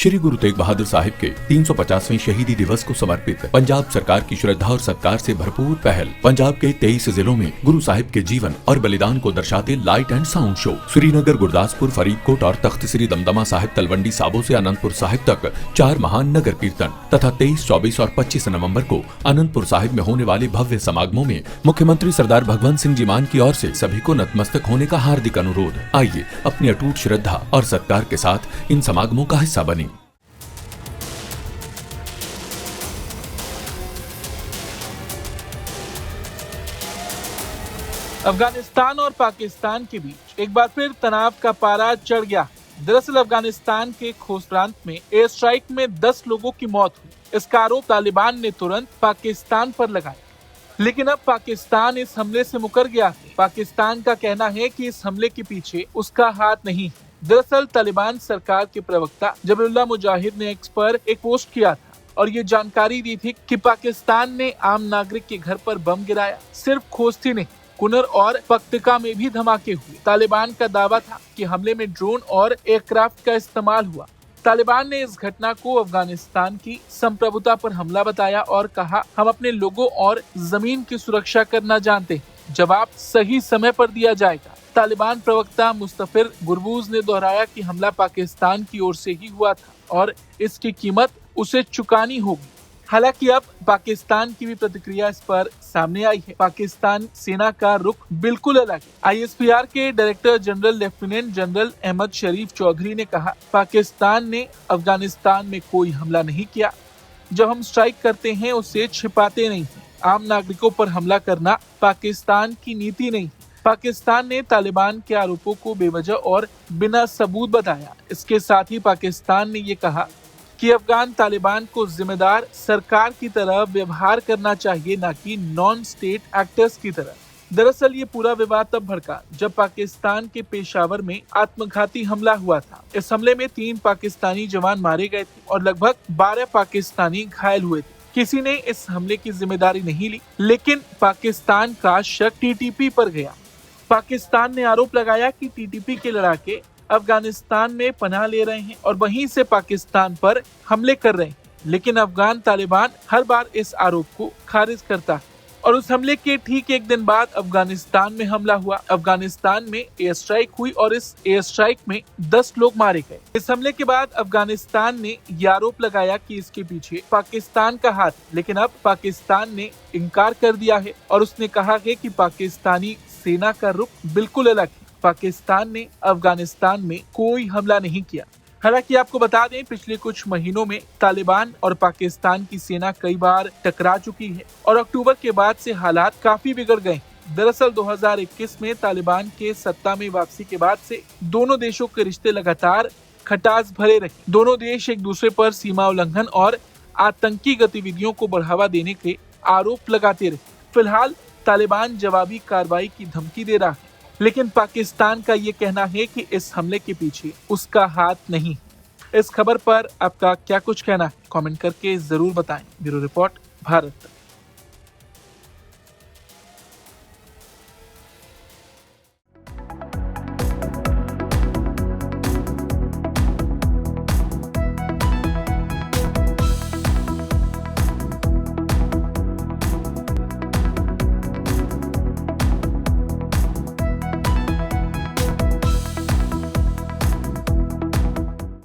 श्री गुरु तेग बहादुर साहिब के 350वें शहीदी दिवस को समर्पित पंजाब सरकार की श्रद्धा और सत्कार से भरपूर पहल। पंजाब के 23 जिलों में गुरु साहिब के जीवन और बलिदान को दर्शाते light and sound show. Srinagar, Gurdaspur, Faridkot और तख्त श्री दमदमा साहिब, तलवंडी साबो से अनंतपुर साहिब तक 4 महान नगर कीर्तन तथा 23, 24 और 25 नवम्बर को अनंतपुर साहिब में होने वाले भव्य समागमों में मुख्यमंत्री सरदार भगवंत सिंह जी मान की ओर से सभी को नतमस्तक होने का हार्दिक अनुरोध। आइए अपनी अटूट श्रद्धा और सत्कार के साथ इन समागमों का हिस्सा बने। अफगानिस्तान और पाकिस्तान के बीच एक बार फिर तनाव का पारा चढ़ गया। दरअसल अफगानिस्तान के खोस्त प्रांत में एयर स्ट्राइक में 10 लोगों की मौत हुई। इसका आरोप तालिबान ने तुरंत पाकिस्तान पर लगाया, लेकिन अब पाकिस्तान इस हमले से मुकर गया है। पाकिस्तान का कहना है कि इस हमले के पीछे उसका हाथ नहीं है। दरअसल तालिबान सरकार के प्रवक्ता जबीहुल्लाह मुजाहिद ने एक्स पर एक पोस्ट किया था और ये जानकारी दी थी कि पाकिस्तान ने आम नागरिक के घर पर बम गिराया। सिर्फ खोस्ती नहीं, कुनर और पख्तिका में भी धमाके हुए। तालिबान का दावा था कि हमले में ड्रोन और एयरक्राफ्ट का इस्तेमाल हुआ। तालिबान ने इस घटना को अफगानिस्तान की संप्रभुता पर हमला बताया और कहा, हम अपने लोगों और जमीन की सुरक्षा करना जानते हैं, जवाब सही समय पर दिया जाएगा। तालिबान प्रवक्ता मुस्तफिर गुरबूज ने दोहराया कि हमला पाकिस्तान की ओर से ही हुआ था और इसकी कीमत उसे चुकानी होगी। हालांकि अब पाकिस्तान की भी प्रतिक्रिया इस पर सामने आई है। पाकिस्तान सेना का रुख बिल्कुल अलग है। आईएसपीआर के director general lieutenant general Ahmed Sharif Chaudhry ने कहा, पाकिस्तान ने अफगानिस्तान में कोई हमला नहीं किया। जब हम स्ट्राइक करते हैं उसे छिपाते नहीं हैं। आम नागरिकों पर हमला करना पाकिस्तान की नीति नहीं। पाकिस्तान ने तालिबान के आरोपों को बेवजह और बिना सबूत बताया। इसके साथ ही पाकिस्तान ने ये कहा कि अफगान तालिबान को जिम्मेदार सरकार की तरह व्यवहार करना चाहिए, न कि नॉन स्टेट एक्टर्स की तरह। दरअसल ये पूरा विवाद तब भड़का जब पाकिस्तान के पेशावर में आत्मघाती हमला हुआ था। इस हमले में 3 पाकिस्तानी जवान मारे गए थे और लगभग 12 पाकिस्तानी घायल हुए थे। किसी ने इस हमले की जिम्मेदारी नहीं ली, लेकिन पाकिस्तान का शक टीटीपी पर गया। पाकिस्तान ने आरोप लगाया कि टीटीपी के लड़ाके अफगानिस्तान में पनाह ले रहे हैं और वहीं से पाकिस्तान पर हमले कर रहे हैं, लेकिन अफगान तालिबान हर बार इस आरोप को खारिज करता है। और उस हमले के ठीक एक दिन बाद अफगानिस्तान में हमला हुआ। अफगानिस्तान में एयर स्ट्राइक हुई और इस एयर स्ट्राइक में 10 लोग मारे गए। इस हमले के बाद अफगानिस्तान ने यह आरोप लगाया कि इसके पीछे पाकिस्तान का हाथ, लेकिन अब पाकिस्तान ने इनकार कर दिया है और उसने कहा है कि पाकिस्तानी सेना का रुख बिल्कुल अलग है। पाकिस्तान ने अफगानिस्तान में कोई हमला नहीं किया। हालांकि आपको बता दें, पिछले कुछ महीनों में तालिबान और पाकिस्तान की सेना कई बार टकरा चुकी है और अक्टूबर के बाद से हालात काफी बिगड़ गए। दरअसल 2021 में तालिबान के सत्ता में वापसी के बाद से दोनों देशों के रिश्ते लगातार खटास भरे रहे। दोनों देश एक दूसरे पर सीमा उल्लंघन और आतंकी गतिविधियों को बढ़ावा देने के आरोप लगाते रहे। फिलहाल तालिबान जवाबी कार्रवाई की धमकी दे रहा है, लेकिन पाकिस्तान का ये कहना है कि इस हमले के पीछे उसका हाथ नहीं। इस खबर पर आपका क्या कुछ कहना है, कमेंट करके जरूर बताएं। Bureau report, Bharat.